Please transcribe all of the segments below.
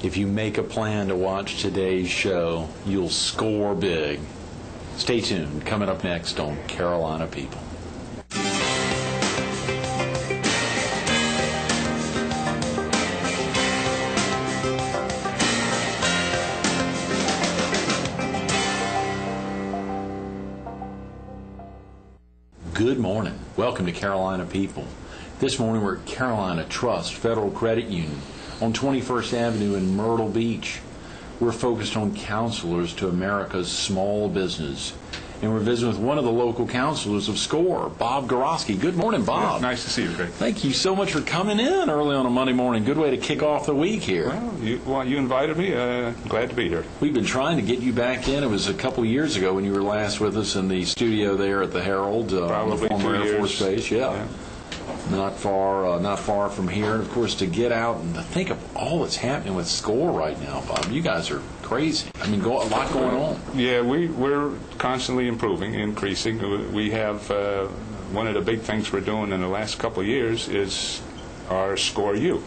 If you make a plan to watch today's show, you'll score big. Stay tuned. Coming up next on Carolina People. Good morning. Welcome to Carolina People. This morning we're at Carolina Trust Federal Credit Union on 21st Avenue in Myrtle Beach. We're focused on counselors to America's small business. And we're visiting with one of the local counselors of SCORE, Bob Goroski. Good morning, Bob. Yeah, nice to see you, Greg. Thank you so much for coming in early on a Monday morning. Good way to kick off the week here. Well, you invited me. Glad to be here. We've been trying to get you back in. It was a couple years ago when you were last with us in the studio there at the Herald, on the former Air Force Base. Yeah. Not far from here. And, of course, to get out and to think of all that's happening with SCORE right now, Bob. You guys are crazy. I mean, a lot going on. Yeah, we're constantly improving, increasing. We have one of the big things we're doing in the last couple of years is our SCORE U.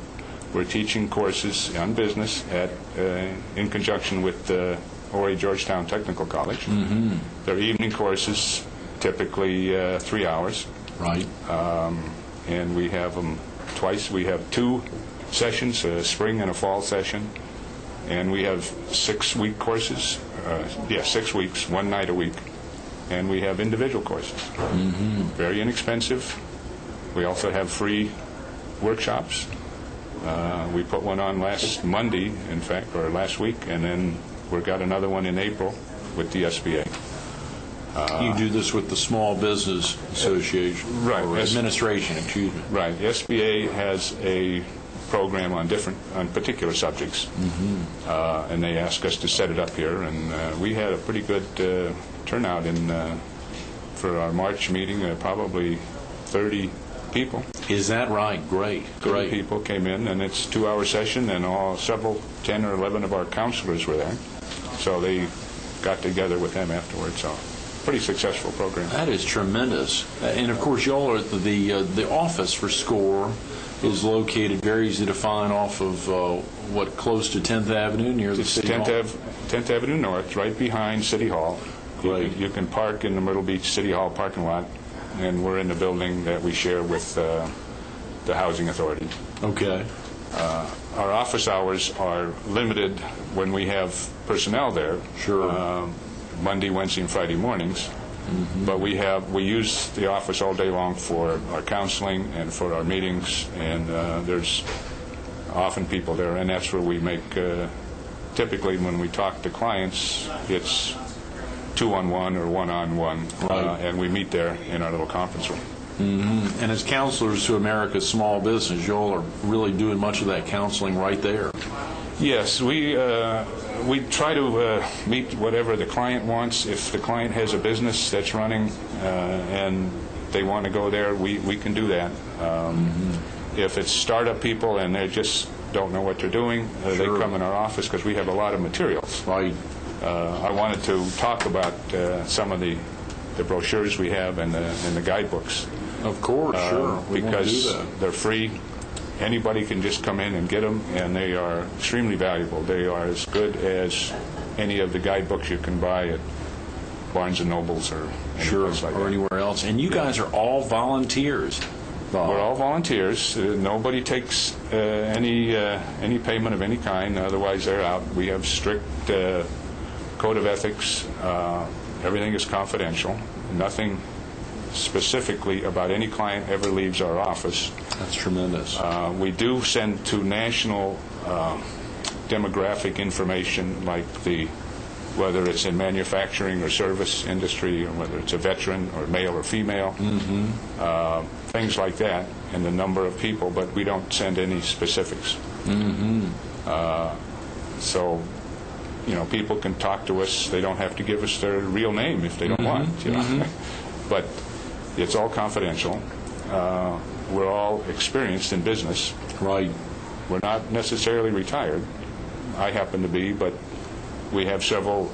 We're teaching courses on business in conjunction with OA Georgetown Technical College. Mm-hmm. They're evening courses, typically 3 hours. Right. And we have them twice. We have 2 sessions, a spring and a fall session. And we have 6-week courses. 6 weeks, 1 night a week. And we have individual courses. Mm-hmm. Very inexpensive. We also have free workshops. We put one on last Monday, in fact, or last week, and then we've got another one in April with the SBA. You do this with the Small Business Association, right? Or administration, excuse me. Right. SBA has a program on particular subjects, mm-hmm. And they asked us to set it up here, and we had a pretty good turnout for our March meeting. Probably 30 people. Is that right? Great. 30 people came in, and it's a 2-hour session, and 10 or 11 of our counselors were there, so they got together with them afterwards. So. Pretty successful program. That is tremendous. And of course, y'all are the office for SCORE is located very easy to find off of close to 10th Avenue near the City Hall? 10th Avenue North, right behind City Hall. Great. You can park in the Myrtle Beach City Hall parking lot, and we're in the building that we share with the Housing Authority. Okay. Our office hours are limited when we have personnel there. Sure. Monday, Wednesday, and Friday mornings. Mm-hmm. But we use the office all day long for our counseling and for our meetings, and there's often people there, and that's where we make, typically when we talk to clients, it's 2-on-1 or 1-on-1, right. And we meet there in our little conference room. Mm-hmm. And as counselors to America's small business, y'all are really doing much of that counseling right there. Yes, we try to meet whatever the client wants. If the client has a business that's running and they want to go there, we can do that. Mm-hmm. If it's startup people and they just don't know what they're doing, Sure. They come in our office because we have a lot of materials. Right. I wanted to talk about some of the brochures we have and the guidebooks. Of course, sure. Because they're free. Anybody can just come in and get them, and they are extremely valuable. They are as good as any of the guidebooks you can buy at Barnes & Nobles or place like that. Or anywhere else. And you guys are all volunteers, Bob. We're all volunteers. Nobody takes any payment of any kind. Otherwise, they're out. We have strict code of ethics. Everything is confidential. Nothing specifically about any client ever leaves our office. That's tremendous. We do send to national demographic information, like whether it's in manufacturing or service industry, or whether it's a veteran or male or female, mm-hmm. Things like that, and the number of people, but we don't send any specifics. Mm-hmm. So, people can talk to us. They don't have to give us their real name if they don't want. Mm-hmm. But it's all confidential. We're all experienced in business. Right. We're not necessarily retired. I happen to be, but we have several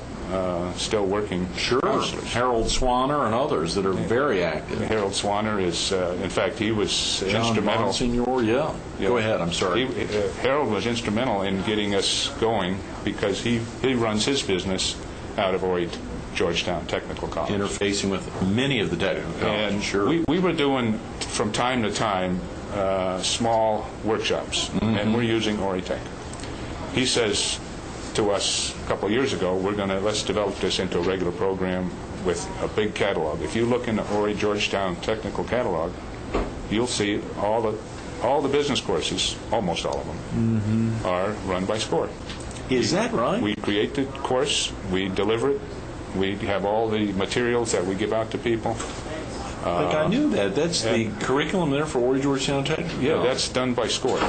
still working counselors. Harold Swanner and others that are very active. Harold Swanner is, in fact, he was John instrumental. Monsignor, yeah. Go ahead, I'm sorry. Harold was instrumental in getting us going because he runs his business out of Georgetown Technical College. Interfacing with many of the technical colleges. And sure. we were doing, from time to time, small workshops, and we're using Oritech. He says to us a couple of years ago, let's develop this into a regular program with a big catalog. If you look in the Georgetown Technical Catalog, you'll see all the business courses, almost all of them, are run by SCORE. Is that right? We create the course, we deliver it, we have all the materials that we give out to people. I knew that. That's the curriculum there for Horry Georgetown Technical. Yeah, that's done by SCORE.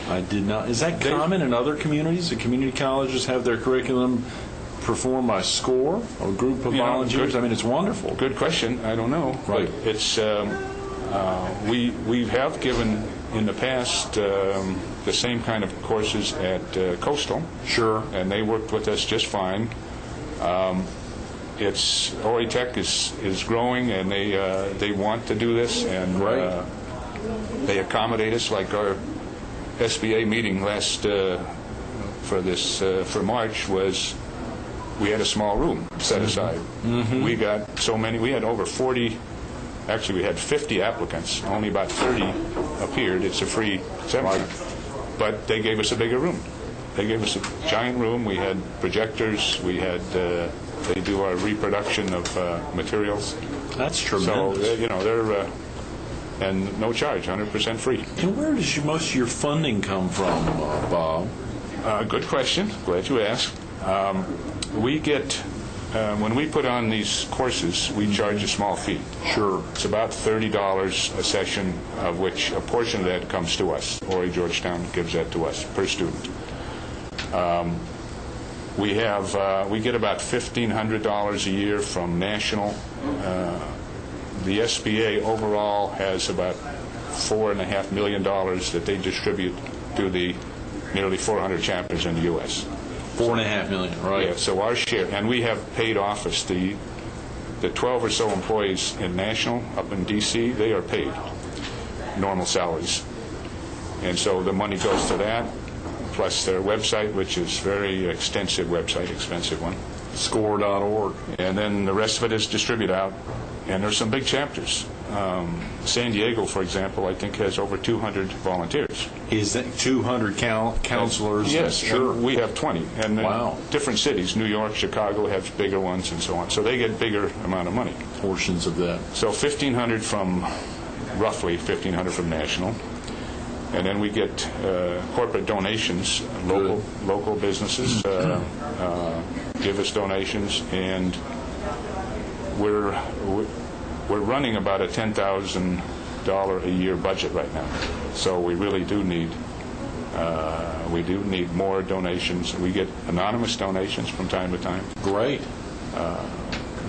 I did not. Is that common in other communities? The community colleges have their curriculum performed by SCORE, a group of volunteers? I mean, it's wonderful. Good question. I don't know. Right. But it's we have given in the past the same kind of courses at Coastal. Sure. And they worked with us just fine. Oritech is growing, and they want to do this, and they accommodate us. Like our SBA meeting last for March was, we had a small room set aside. We got so many. We had over 40. Actually, we had 50 applicants. Only about 30 appeared. It's a free seminar, but they gave us a bigger room. They gave us a giant room. We had projectors. We had. They do our reproduction of materials. That's tremendous. So they're and no charge, 100% free. And where does most of your funding come from, Bob? Good question. Glad you asked. We get when we put on these courses, we charge a small fee. Sure. It's about $30 a session, of which a portion of that comes to us. Horry Georgetown gives that to us per student. We get about $1,500 a year from national. The SBA overall has about $4.5 million that they distribute to the nearly 400 chapters in the U.S. $4.5 million, right? Yeah. So our share, and we have paid office. The 12 or so employees in national up in D.C. they are paid normal salaries, and so the money goes to that. Plus their website, which is very extensive website, expensive one. Score.org. And then the rest of it is distributed out. And there's some big chapters. San Diego, for example, I think has over 200 volunteers. Is that 200 counselors? Yes, sure. We have 20. And wow. Different cities, New York, Chicago, have bigger ones and so on. So they get bigger amount of money. Portions of that. So roughly 1,500 from national. And then we get corporate donations. Local businesses give us donations, and we're running about a $10,000 a year budget right now. So we really do need more donations. We get anonymous donations from time to time. Great.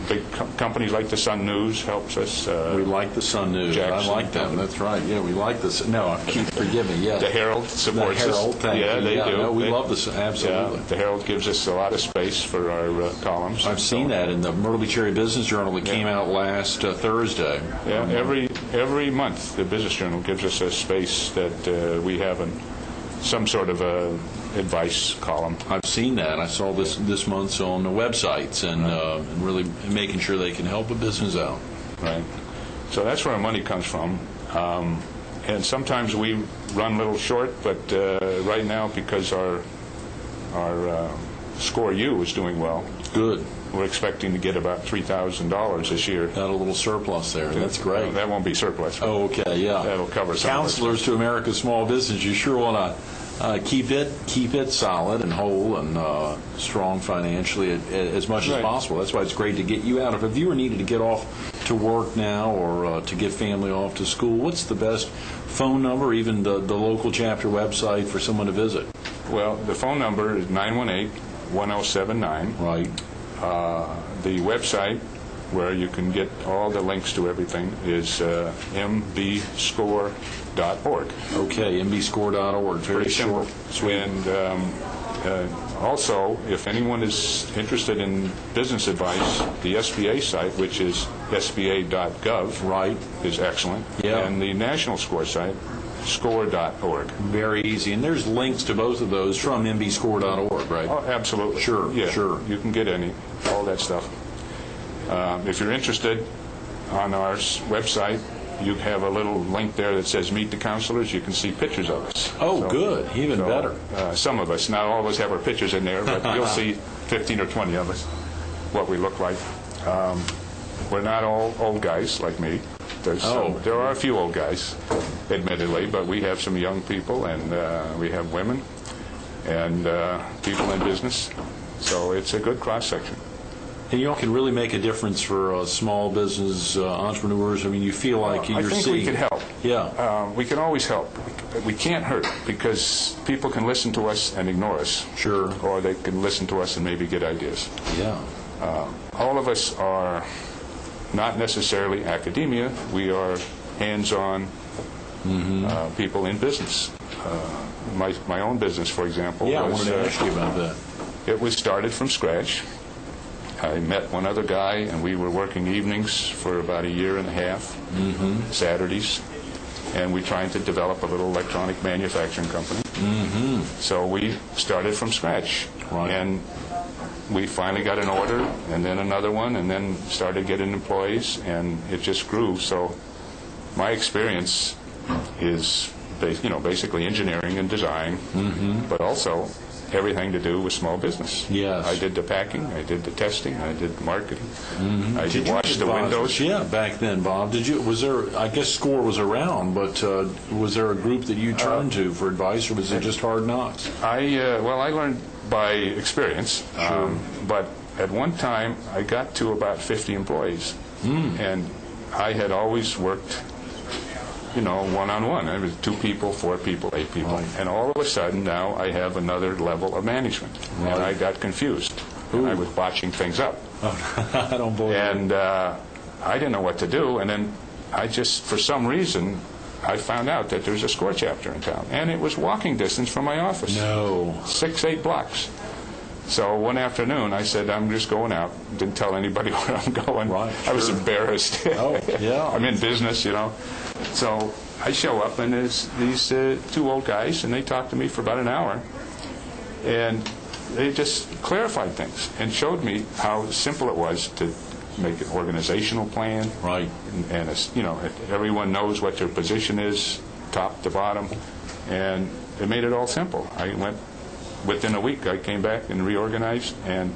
Big companies like the Sun News helps us. We like the Sun News. Jackson. I like them. That's right. Yeah, we like this. No, forgive me. Yes. The Herald supports us. The Herald, thank you. They do. No, we love this. Absolutely. Yeah, the Herald gives us a lot of space for our columns. I've seen that in the Myrtle Beach Area Business Journal that came out last Thursday. Yeah, every month the Business Journal gives us a space that we have some sort of a advice column. I've seen that. I saw this month's on the websites and really making sure they can help a business out. Right. So that's where our money comes from. And sometimes we run a little short, but right now, because our Score U is doing well. Good. We're expecting to get about $3,000 this year. Got a little surplus there. That's great. That won't be surplus. Oh, okay, yeah. That'll cover some. Counselors to America's small business, you sure want to keep it solid and whole and strong financially as much as possible. That's why it's great to get you out. If a viewer needed to get off to work now or to get family off to school, what's the best phone number, even the local chapter website for someone to visit? Well, the phone number is 918-1079. Right. The website, where you can get all the links to everything, is mbscore.org. Okay, mbscore.org. Very simple. short. Sweet. And Also, if anyone is interested in business advice, the SBA site, which is sba.gov, Right. is excellent. Yeah. And the national score site, score.org. Very easy. And there's links to both of those from mbscore.org, right? Oh, absolutely. Sure, Yeah, sure. You can get all that stuff. If you're interested, on our website, you have a little link there that says Meet the Counselors. You can see pictures of us. Oh, good. Even better. Some of us. Not all of us have our pictures in there, but you'll see 15 or 20 of us, what we look like. We're not all old guys like me. There are a few old guys, admittedly, but we have some young people, and we have women, and people in business. So it's a good cross-section. And you all can really make a difference for small business entrepreneurs. I mean, you feel like you're seeing... I think we can help. Yeah. We can always help. We can't hurt, because people can listen to us and ignore us. Sure. Or they can listen to us and maybe get ideas. Yeah. All of us are not necessarily academia. We are hands-on people in business. My own business, for example, I wanted to ask you about that. It was started from scratch. I met one other guy, and we were working evenings for about a year and a half, Saturdays, and we tried to develop a little electronic manufacturing company. So we started from scratch, and we finally got an order, and then another one, and then started getting employees, and it just grew. So my experience is basically engineering and design, but also everything to do with small business. Yes. I did the packing, I did the testing, I did the marketing, I did wash the windows. Yeah, back then, Bob. Was there, I guess SCORE was around, but was there a group that you turned to for advice, or was it just hard knocks? I learned by experience, but at one time I got to about 50 employees, and I had always worked one-on-one. It was 2 people, 4 people, 8 people. Right. And all of a sudden, now I have another level of management. Right. And I got confused. And I was botching things up. Oh, I don't believe it. And I didn't know what to do. And then I just, for some reason, I found out that there's a SCORE chapter in town. And it was walking distance from my office. No. 6-8 blocks. So one afternoon, I said, I'm just going out. Didn't tell anybody where I'm going. Right, I was embarrassed. Oh, yeah. I'm in business, So I show up, and there's these 2 old guys, and they talk to me for about an hour. And they just clarified things and showed me how simple it was to make an organizational plan. Right. And everyone knows what their position is, top to bottom. And it made it all simple. Within a week, I came back and reorganized, and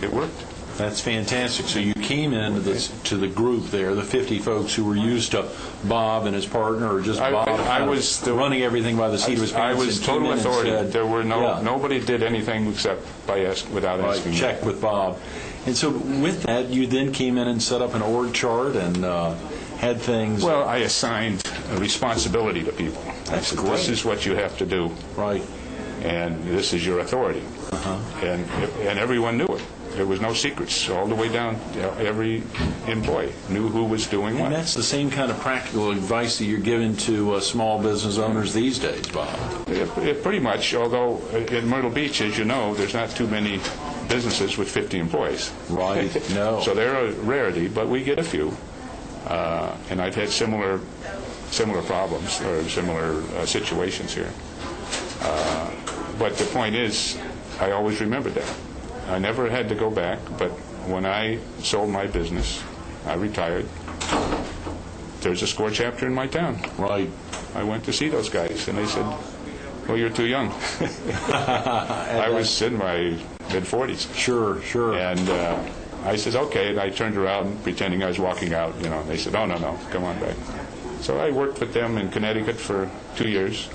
it worked. That's fantastic. So you came into to the group there, the 50 folks who were used to Bob and his partner, or just Bob I was running everything by the seat of his pants. I was total authority. There were nobody did anything except without asking me. Check with Bob. And so with that, you then came in and set up an org chart and had things... Well, I assigned a responsibility to people. That's great. This is what you have to do. Right. And this is your authority. And everyone knew it. There was no secrets. All the way down, every employee knew who was doing what. And that's the same kind of practical advice that you're giving to small business owners these days, Bob. Pretty much, although in Myrtle Beach, as you know, there's not too many businesses with 50 employees. Right, no. So they're a rarity, but we get a few. And I've had similar problems or similar situations here. But the point is, I always remembered that. I never had to go back, but when I sold my business, I retired. There's a SCORE chapter in my town. Right. I went to see those guys, and they said, well, you're too young. I was in my mid-40s. Sure. And I said, okay, and I turned around pretending I was walking out, and they said, oh, no, come on back. So I worked with them in Connecticut for 2 years.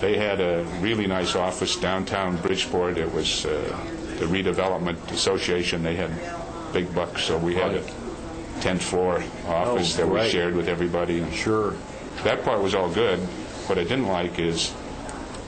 They had a really nice office downtown Bridgeport. It was the Redevelopment Association. They had big bucks, so we had a 10th floor office that we shared with everybody. And sure. That part was all good. What I didn't like is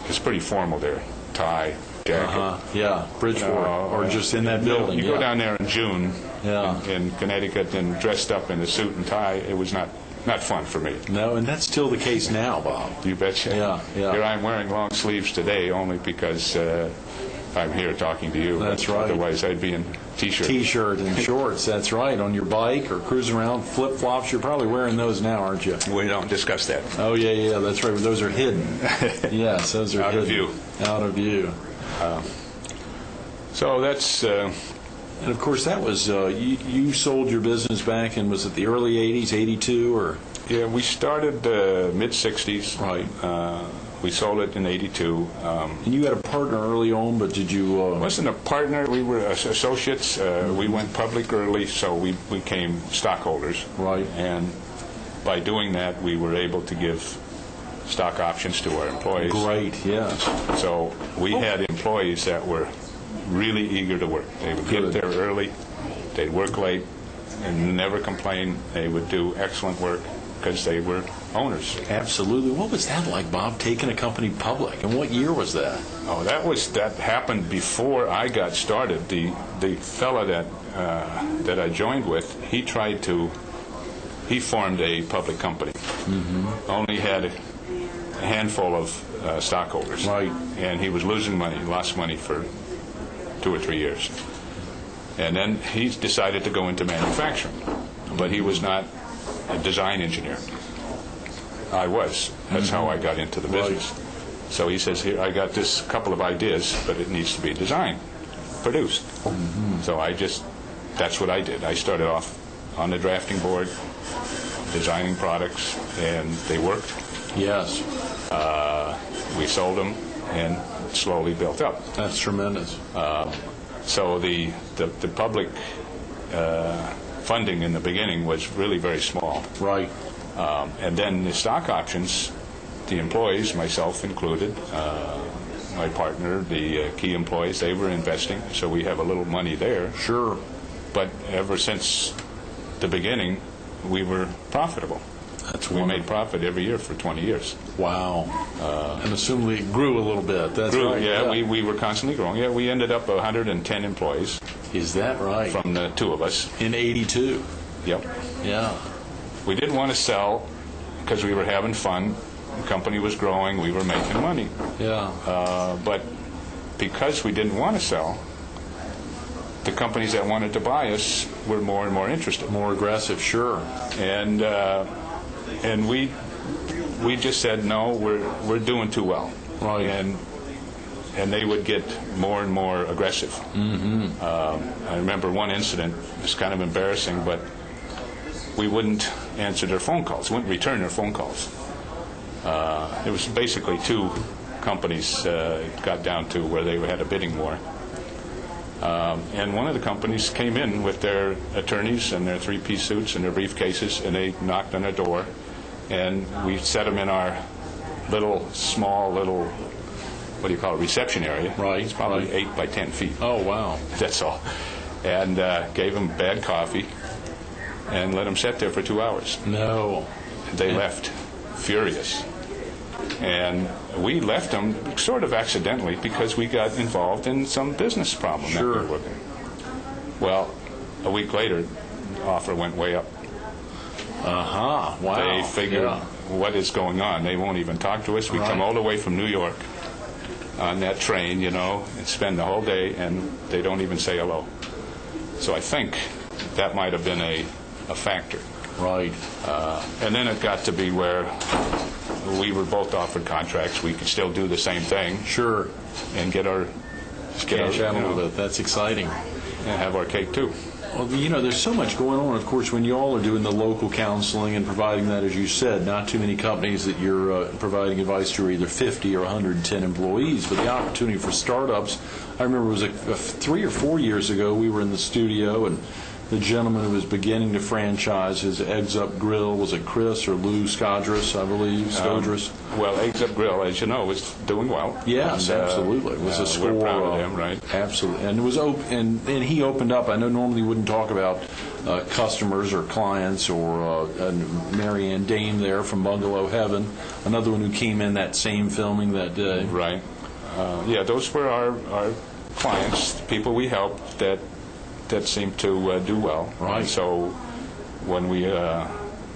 it's pretty formal there. Tie, jacket. Yeah, Bridgeport, or just in that building. You go down there in June in in Connecticut and dressed up in a suit and tie. It was not not fun for me. No, and that's still the case now, Bob. You betcha. Yeah, yeah. Here I'm wearing long sleeves today only because I'm here talking to you. That's right. Otherwise, I'd be in T-shirt. T-shirt and shorts, that's right. On your bike or cruising around, flip-flops, you're probably wearing those now, aren't you? We don't discuss that. Oh, yeah, that's right. Those are hidden. Yes, those are Out hidden. of view. Out of view. So that's... And, of course, that was, you sold your business back in, was it the early 80s, 82, or? Yeah, we started mid-'60s. Right. We sold it in 82. And you had a partner early on, but did you... Wasn't a partner. We were associates. We went public early, so we became stockholders. Right. And by doing that, we were able to give stock options to our employees. Great, yes. So we had employees that were really eager to work. They would get there early, they'd work late, and never complain. They would do excellent work because they were owners. Absolutely. What was that like, Bob, taking a company public? And what year was that? Oh, that happened before I got started. The fella that I joined with, he formed a public company. Mm-hmm. Only had a handful of stockholders. Right. And he was losing money, lost money for 2 or 3 years. And then he decided to go into manufacturing. But he was not a design engineer. I was. That's how I got into the business. Right. So he says, here, I got this couple of ideas, but it needs to be designed, produced. Mm-hmm. So that's what I did. I started off on the drafting board, designing products, and they worked. Yes. We sold them and slowly built up. That's tremendous. So the public funding in the beginning was really very small. Right. And then the stock options, the employees, myself included, my partner, the key employees, they were investing, so we have a little money there. Sure. But ever since the beginning, we were profitable. That's we wonderful. made profit every year for 20 years. Wow. And assumably it grew a little bit. That's Grew, right. yeah, we were constantly growing. Yeah, we ended up 110 employees. Is that right? From the two of us. In 82. Yep. Yeah. We didn't want to sell because we were having fun. The company was growing. We were making money. Yeah. But because we didn't want to sell, the companies that wanted to buy us were more and more interested. More aggressive, sure. And we just said, no, we're doing too well. Right. And they would get more and more aggressive. Mm-hmm. I remember one incident. It's kind of embarrassing, but we wouldn't answer their phone calls. We wouldn't return their phone calls. It was basically two companies got down to where they had a bidding war. And one of the companies came in with their attorneys and their three-piece suits and their briefcases, and they knocked on our door, and we set them in our small, what do you call it, reception area. Right. It's probably right. 8 by 10 feet. Oh, wow. That's all. And gave them bad coffee and let them sit there for 2 hours. No. They left furious. And we left them sort of accidentally because we got involved in some business problem that we were working. Well, a week later, the offer went way up. Uh-huh. Wow. They figured, what is going on? They won't even talk to us. We come all the way from New York on that train, and spend the whole day, and they don't even say hello. So I think that might have been a factor. Right. And then it got to be where we were both offered contracts. We could still do the same thing. Sure. And get our cash out a little bit. That's exciting. And have our cake too. Well, there's so much going on. Of course, when you all are doing the local counseling and providing that, as you said, not too many companies that you're providing advice to are either 50 or 110 employees. But the opportunity for startups, I remember it was 3 or 4 years ago, we were in the studio, and the gentleman who was beginning to franchise his Eggs Up Grill, was it Chris or Lou Scodris, I believe? Scodris. Well, Eggs Up Grill, as you know, was doing well. Yes, absolutely. It was a score. We're proud of them, right? Absolutely. And it was open, and he opened up. I know normally you wouldn't talk about customers or clients, or Mary Ann Dame there from Bungalow Heaven, another one who came in that same filming that day. Right. Yeah, those were our clients, people we helped that seemed to do well. Right. And so when we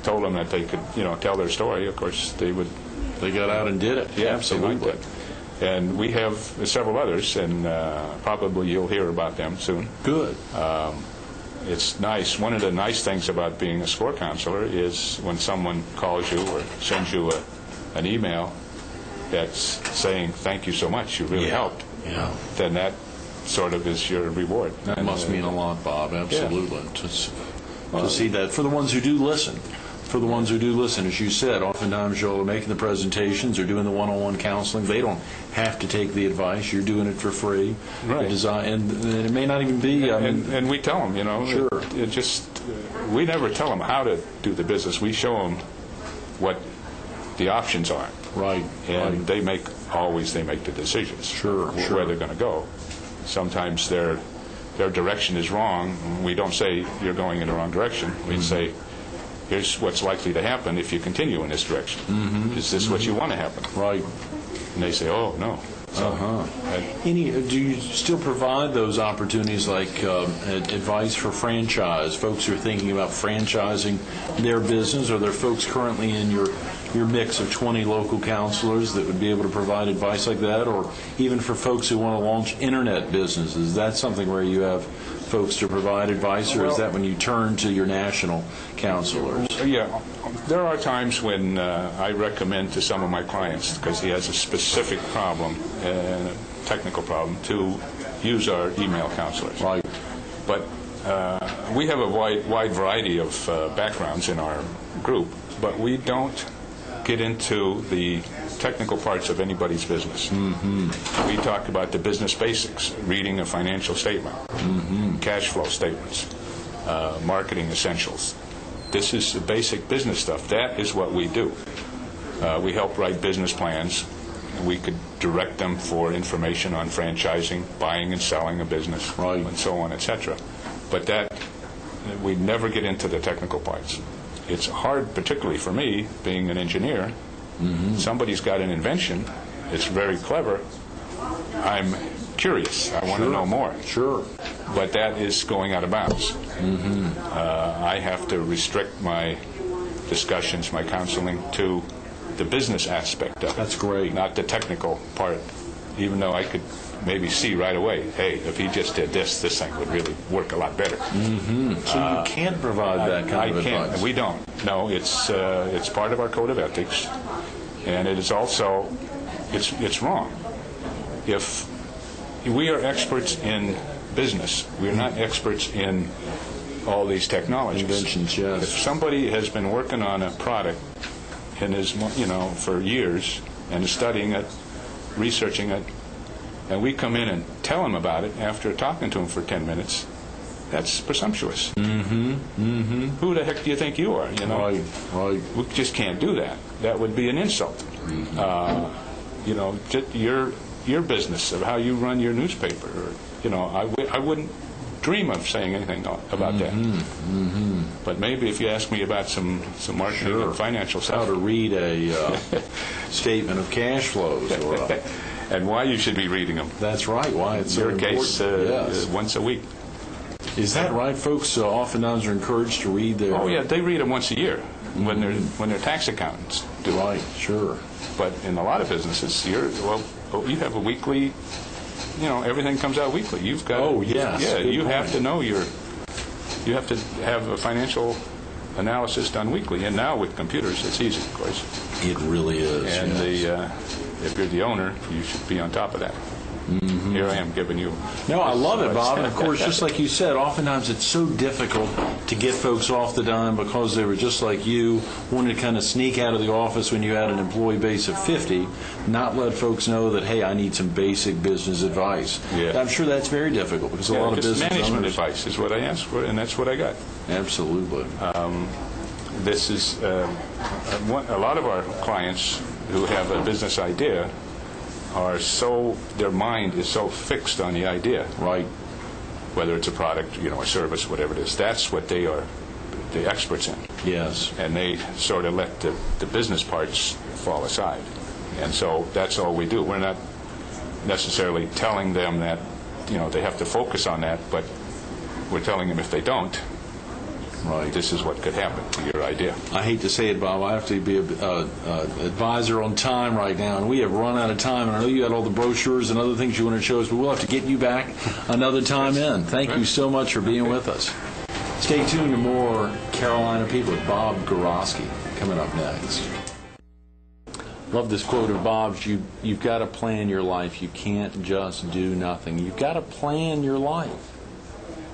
told them that they could, tell their story, of course, they would. They got out and did it. Yeah, absolutely. They liked it. And we have several others, and probably you'll hear about them soon. Good. It's nice. One of the nice things about being a SCORE counselor is when someone calls you or sends you an email that's saying, thank you so much, you really helped. Yeah. Then that sort of is your reward. That must mean a lot, Bob, absolutely. Yeah. To see that. For the ones who do listen, as you said, oftentimes you're making the presentations or doing the one-on-one counseling. They don't have to take the advice. You're doing it for free. Right. And it may not even be. And we tell them, Sure. We never tell them how to do the business. We show them what the options are. Right. And they make the decisions. Sure. Where they're going to go. Sometimes their direction is wrong. We don't say you're going in the wrong direction. We say, here's what's likely to happen if you continue in this direction. Is this what you want to happen? Right. And they say, oh, no. So, do you still provide those opportunities like advice for franchise? Folks who are thinking about franchising their business, or are there folks currently in your mix of 20 local counselors that would be able to provide advice like that? Or even for folks who want to launch internet businesses, is that something where you have folks to provide advice, or is that when you turn to your national counselors? Yeah, there are times when I recommend to some of my clients, because he has a specific problem, a technical problem, to use our email counselors. Right. But we have a wide variety of backgrounds in our group, but we don't get into the technical parts of anybody's business. We talk about the business basics, reading a financial statement, cash flow statements, marketing essentials. This is the basic business stuff. That is what we do. We help write business plans. We could direct them for information on franchising, buying and selling a business, right, and so on, etc. But that, we never get into the technical parts. It's hard, particularly for me, being an engineer. Somebody's got an invention. It's very clever. I'm curious. I want to know more. Sure. But that is going out of bounds. I have to restrict my discussions, my counseling, to the business aspect of it. That's great. Not the technical part, even though I could maybe see right away, hey, if he just did this thing would really work a lot better. So you can't provide that kind of advice? I can't. We don't. No, it's part of our code of ethics, and it is also, it's wrong. If we are experts in business, we're not experts in all these technologies. Inventions, yes. If somebody has been working on a product and is, for years and is studying it, researching it, and we come in and tell him about it after talking to him for 10 minutes, that's presumptuous. Who the heck do you think you are? Right. We just can't do that. That would be an insult. Just your business of how you run your newspaper. I wouldn't dream of saying anything about that. But maybe if you ask me about some marketing and financial stuff, how to read a statement of cash flows, or and why you should be reading them. That's right. Why it's in your case, yes. Once a week. Is that right? Folks oftentimes are encouraged to read their. Oh yeah, they read them once a year when they're tax accountants do. Right. Sure. But in a lot of businesses, you have a weekly. Everything comes out weekly. You've got. Oh yes. Yeah, you point. have to know you have to have a financial analysis done weekly, and now with computers, it's easy, of course. It really is. And yes. If you're the owner, you should be on top of that. Here I am giving you. No, I love it, Bob. And of course, just like you said, oftentimes it's so difficult to get folks off the dime because they were just like you, wanted to kind of sneak out of the office when you had an employee base of 50, not let folks know that, hey, I need some basic business advice. Yeah. I'm sure that's very difficult because a lot of business management owners, advice is what I asked for, and that's what I got. Absolutely. This is a lot of our clients who have a business idea their mind is so fixed on the idea. Right. Whether it's a product, a service, whatever it is. That's what they are the experts in. Yes. And they sort of let the business parts fall aside. And so that's all we do. We're not necessarily telling them that, they have to focus on that, but we're telling them if they don't, Right. this is what could happen to your idea. I hate to say it, Bob. I have to be an advisor on time right now, and we have run out of time. And I know you had all the brochures and other things you want to show us, but we'll have to get you back another time in. Thank you so much for being with us. Stay tuned to more Carolina People with Bob Goroski coming up next. Love this quote of Bob's. You've got to plan your life. You can't just do nothing. You've got to plan your life.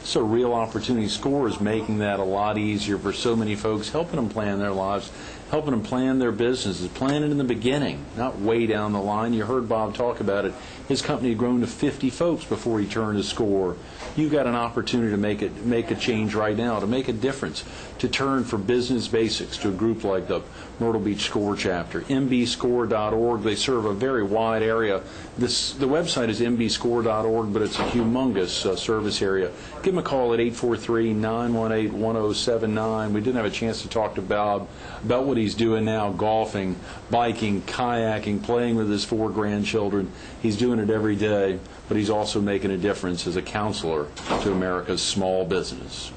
It's a real opportunity. SCORE is making that a lot easier for so many folks, helping them plan their lives, helping them plan their businesses, plan it in the beginning, not way down the line. You heard Bob talk about it. His company had grown to 50 folks before he turned to SCORE. You've got an opportunity to make a change right now, to make a difference, to turn for business basics to a group like the Myrtle Beach SCORE chapter. mbscore.org. They serve a very wide area. The website is mbscore.org, but it's a humongous service area. Give them a call at 843-918-1079. We didn't have a chance to talk to Bob about what he's doing now, golfing, biking, kayaking, playing with his 4 grandchildren. He's doing it every day, but he's also making a difference as a counselor to America's small business.